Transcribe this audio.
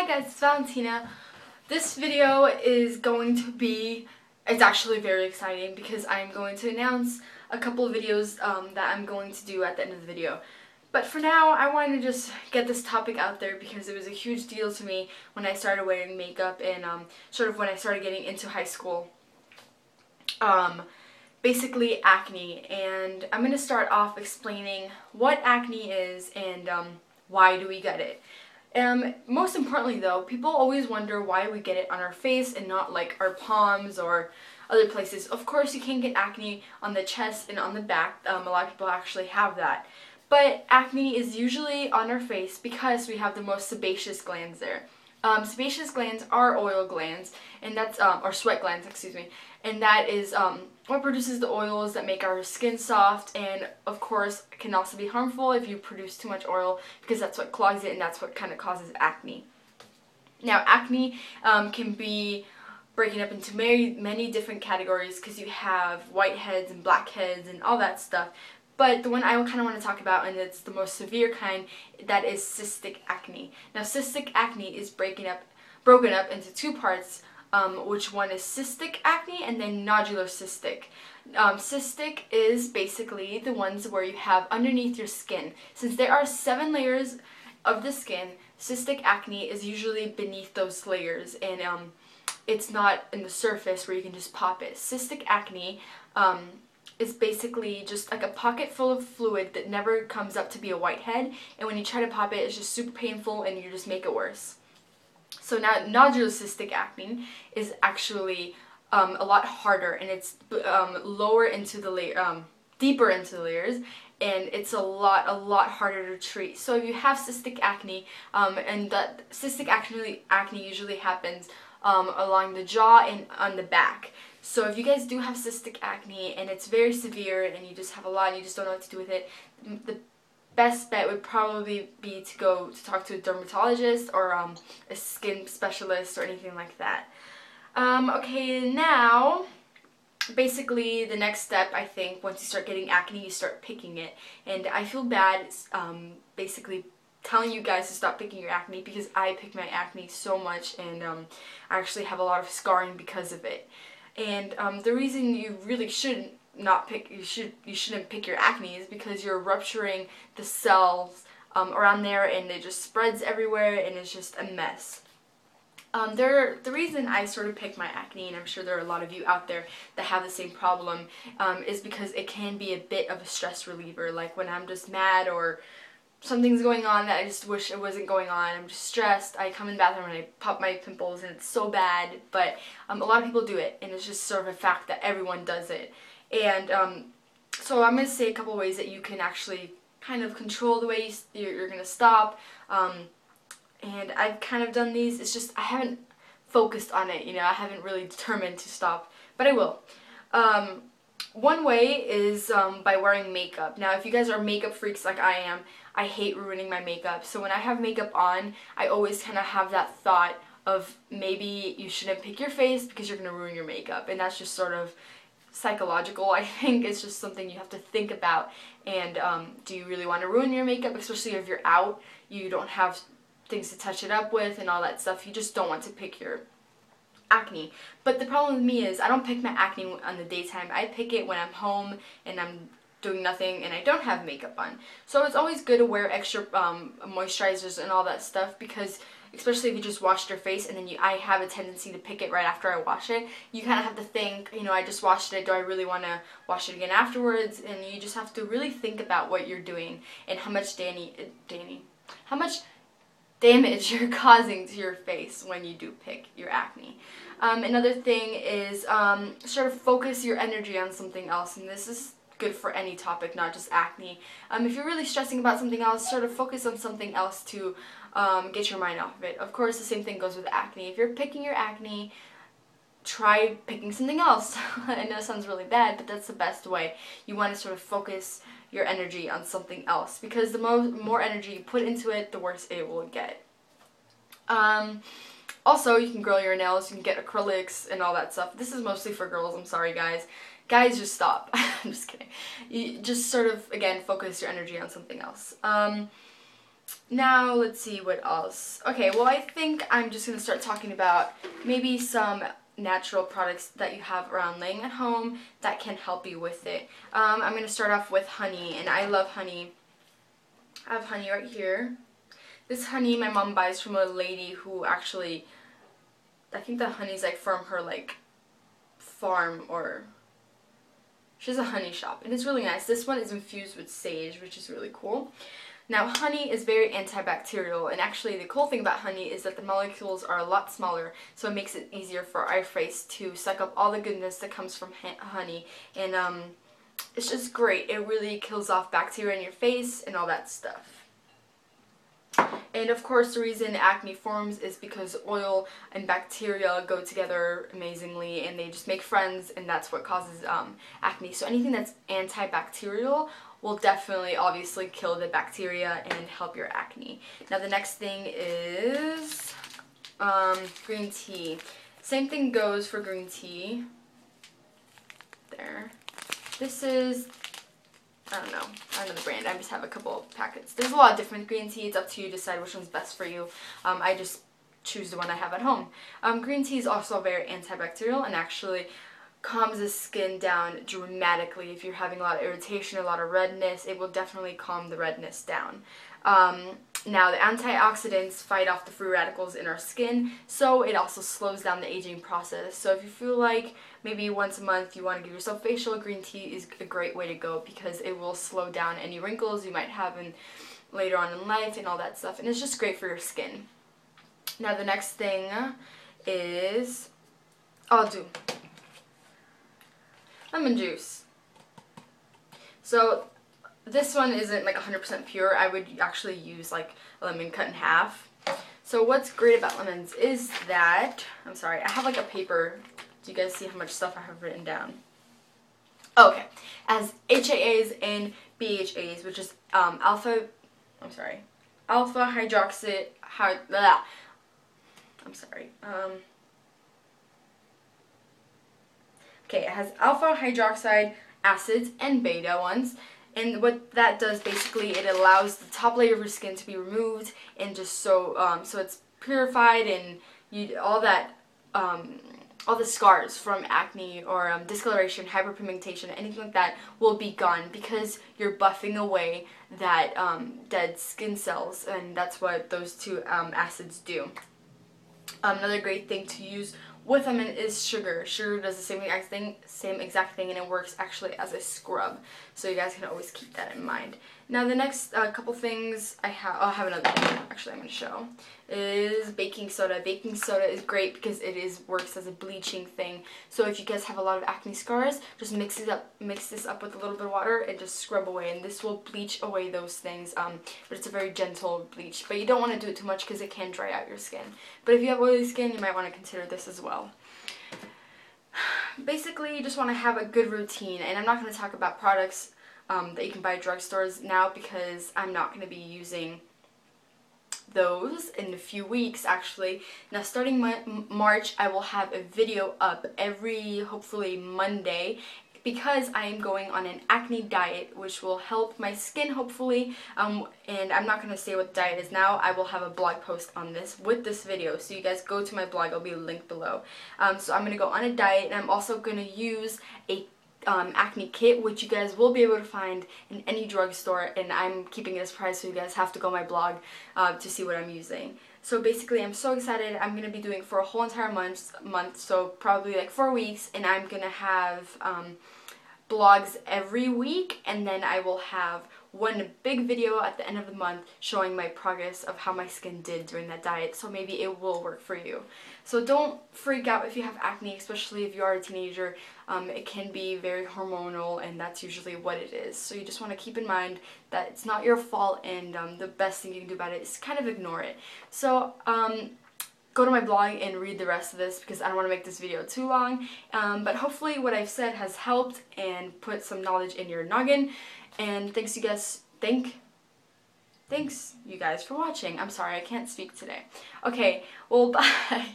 Hi guys, it's Valentina. This video is going to be, it's actually very exciting because I'm going to announce a couple of videos that I'm going to do at the end of the video. But for now, I wanted to just get this topic out there because it was a huge deal to me when I started wearing makeup and sort of when I started getting into high school. Basically acne, and I'm going to start off explaining what acne is and why do we get it. Most importantly though, people always wonder why we get it on our face and not like our palms or other places. Of course you can get acne on the chest and on the back. A lot of people actually have that. But acne is usually on our face because we have the most sebaceous glands there. Sebaceous glands are oil glands, and that's or sweat glands, excuse me, and that is what produces the oils that make our skin soft, and of course can also be harmful if you produce too much oil because that's what clogs it and that's what kind of causes acne. Now acne can be breaking up into many different categories because you have whiteheads and blackheads and all that stuff. But the one I kind of want to talk about, and it's the most severe kind, that is cystic acne. Now cystic acne is broken up into two parts, which one is cystic acne and then nodular cystic. Cystic is basically the ones where you have underneath your skin. Since there are 7 layers of the skin, cystic acne is usually beneath those layers, and it's not in the surface where you can just pop it. Cystic acne is basically just like a pocket full of fluid that never comes up to be a whitehead, and when you try to pop it, it's just super painful and you just make it worse. So now nodular cystic acne is actually a lot harder, and it's lower into the layer, deeper into the layers, and it's a lot harder to treat. So if you have cystic acne, and that cystic acne usually happens along the jaw and on the back. So if you guys do have cystic acne and it's very severe and you just have a lot and you just don't know what to do with it, the best bet would probably be to go to talk to a dermatologist or a skin specialist or anything like that. Okay, now basically the next step, I think, once you start getting acne, you start picking it. And I feel bad basically telling you guys to stop picking your acne because I pick my acne so much, and I actually have a lot of scarring because of it. And the reason you really shouldn't pick your acne is because you're rupturing the cells around there, and it just spreads everywhere and it's just a mess. The reason I sort of pick my acne, and I'm sure there are a lot of you out there that have the same problem, is because it can be a bit of a stress reliever. Like when I'm just mad or something's going on that I just wish it wasn't going on, I'm just stressed, I come in the bathroom and I pop my pimples and it's so bad. But a lot of people do it, and it's just sort of a fact that everyone does it. And so I'm going to say a couple ways that you can actually kind of control the way you're going to stop. And I've kind of done these. It's just I haven't focused on it, you know, I haven't really determined to stop, but I will. One way is by wearing makeup. Now if you guys are makeup freaks like I am, I hate ruining my makeup. So when I have makeup on, I always kind of have that thought of maybe you shouldn't pick your face because you're going to ruin your makeup. And that's just sort of psychological, I think. It's just something you have to think about. And do you really want to ruin your makeup, especially if you're out, you don't have things to touch it up with and all that stuff. You just don't want to pick your acne. But the problem with me is I don't pick my acne on the daytime. I pick it when I'm home and I'm doing nothing and I don't have makeup on. So it's always good to wear extra moisturizers and all that stuff, because especially if you just washed your face and then I have a tendency to pick it right after I wash it. You kind of have to think, you know, I just washed it, do I really want to wash it again afterwards? And you just have to really think about what you're doing and how much damage you're causing to your face when you do pick your acne. Another thing is sort of focus your energy on something else, and this is good for any topic, not just acne. If you're really stressing about something else, sort of focus on something else to get your mind off of it. Of course, the same thing goes with acne. If you're picking your acne, try picking something else. I know it sounds really bad, but that's the best way. You want to sort of focus your energy on something else, because the more energy you put into it, the worse it will get. Also, you can grow your nails, you can get acrylics and all that stuff. This is mostly for girls, I'm sorry guys. Guys, just stop. I'm just kidding. You just sort of, again, focus your energy on something else. Now, let's see what else. Okay, well, I think I'm just going to start talking about maybe some natural products that you have around laying at home that can help you with it. I'm going to start off with honey, and I love honey. I have honey right here. This honey my mom buys from a lady who actually, I think the honey's like from her like farm, or she has a honey shop, and it's really nice. This one is infused with sage, which is really cool. Now, honey is very antibacterial, and actually the cool thing about honey is that the molecules are a lot smaller, so it makes it easier for our face to suck up all the goodness that comes from honey, and it's just great. It really kills off bacteria in your face and all that stuff. And of course, the reason acne forms is because oil and bacteria go together amazingly, and they just make friends, and that's what causes acne. So anything that's antibacterial will definitely obviously kill the bacteria and help your acne. Now the next thing is green tea. Same thing goes for green tea. There. This is, I don't know the brand. I just have a couple of packets. There's a lot of different green tea. It's up to you to decide which one's best for you. I just choose the one I have at home. Green tea is also very antibacterial and actually calms the skin down dramatically. If you're having a lot of irritation, a lot of redness, it will definitely calm the redness down. Now, the antioxidants fight off the free radicals in our skin, so it also slows down the aging process. So if you feel like maybe once a month you want to give yourself facial, green tea is a great way to go because it will slow down any wrinkles you might have later on in life and all that stuff, and it's just great for your skin. Now the next thing is, I'll do lemon juice. So this one isn't like 100% pure. I would actually use like a lemon cut in half. So what's great about lemons is that, I'm sorry, I have like a paper. Do you guys see how much stuff I have written down? Okay, as HAAs and BHAs, which is alpha hydroxy, okay, it has alpha hydroxide acids and beta ones. And what that does, basically, it allows the top layer of your skin to be removed, and just so it's purified, and all the scars from acne or discoloration, hyperpigmentation, anything like that will be gone because you're buffing away that dead skin cells, and that's what those two acids do. Another great thing to use with lemon is sugar. Sugar does the same exact thing, and it works actually as a scrub. So you guys can always keep that in mind. Now the next couple things I'll have another thing actually I'm going to show, is baking soda. Baking soda is great because it works as a bleaching thing. So if you guys have a lot of acne scars, just mix this up with a little bit of water and just scrub away, and this will bleach away those things. But it's a very gentle bleach. But you don't want to do it too much because it can dry out your skin. But if you have oily skin, you might want to consider this as well. Basically, you just want to have a good routine, and I'm not going to talk about products that you can buy at drugstores now because I'm not going to be using those in a few weeks actually. Now starting March, I will have a video up every hopefully Monday because I am going on an acne diet which will help my skin hopefully, and I'm not going to say what the diet is now. I will have a blog post on this with this video, so you guys go to my blog. I'll be linked below. So I'm going to go on a diet, and I'm also going to use a acne kit, which you guys will be able to find in any drugstore, and I'm keeping it as price, so you guys have to go on my blog to see what I'm using. So basically, I'm so excited. I'm going to be doing for a whole entire month, so probably like 4 weeks, and I'm going to have blogs every week, and then I will have one big video at the end of the month showing my progress of how my skin did during that diet, so maybe it will work for you. So don't freak out if you have acne, especially if you are a teenager. It can be very hormonal, and that's usually what it is. So you just want to keep in mind that it's not your fault, and the best thing you can do about it is kind of ignore it. So go to my blog and read the rest of this because I don't want to make this video too long. But hopefully what I've said has helped and put some knowledge in your noggin. And thanks you guys for watching. I'm sorry, I can't speak today. Okay, well, bye.